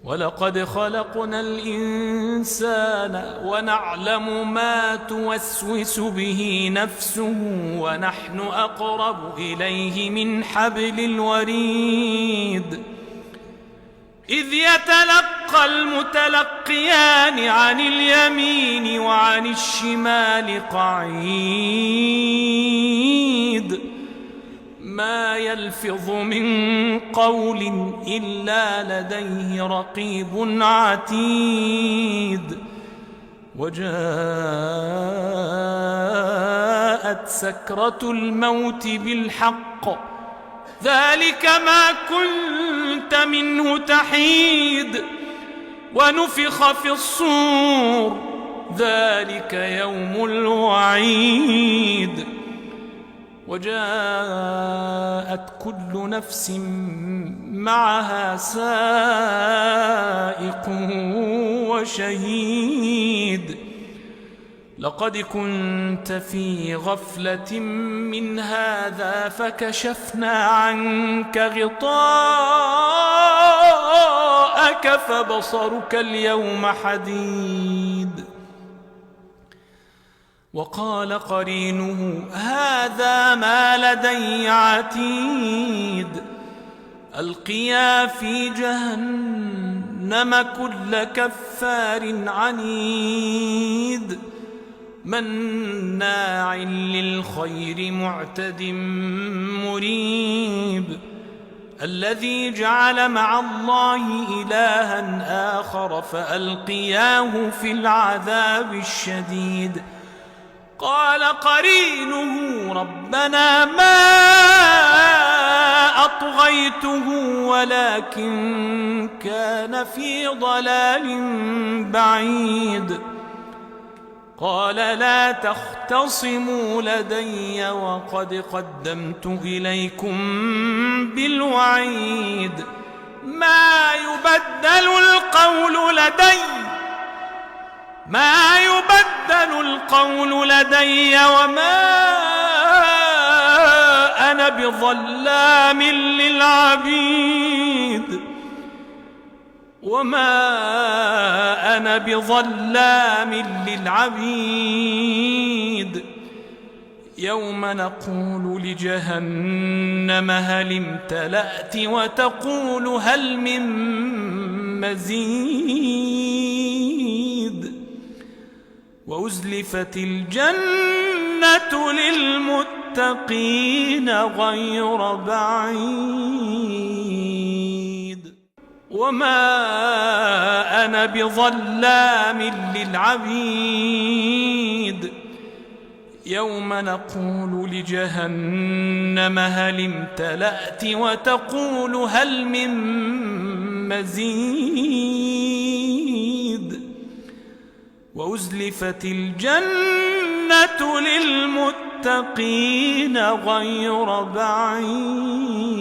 ولقد خلقنا الإنسان ونعلم ما توسوس به نفسه ونحن أقرب إليه من حبل الوريد إذ يتلقى المتلقيان عن اليمين وعن الشمال قعيد ما يلفظ من قول إلا لديه رقيب عتيد وجاءت سكرة الموت بالحق ذلك ما كنت منه تحيد ونفخ في الصور ذلك يوم الوعيد وجاءت كل نفس معها سائق وشهيد لقد كنت في غفلة من هذا فكشفنا عنك غطاءك فبصرك اليوم حديد وقال قرينه هذا ما لدي عتيد ألقيا في جهنم كل كفار عنيد مناع للخير معتد مريب الذي جعل مع الله إلها آخر فألقياه في العذاب الشديد قال قرينه ربنا ما أطغيته ولكن كان في ضلال بعيد قال لا تختصموا لدي وقد قدمت إليكم بالوعيد ما يبدل القول لدي وما أنا بظلام للعبيد يوم نقول لجهنم هل امتلأت وتقول هل من مزيد وأزلفت الجنة للمتقين غير بعيد وما أنا بظلام للعبيد يوم نقول لجهنم هل امتلأت وتقول هل من مزيد وأزلفت الجنة للمتقين غير بعيد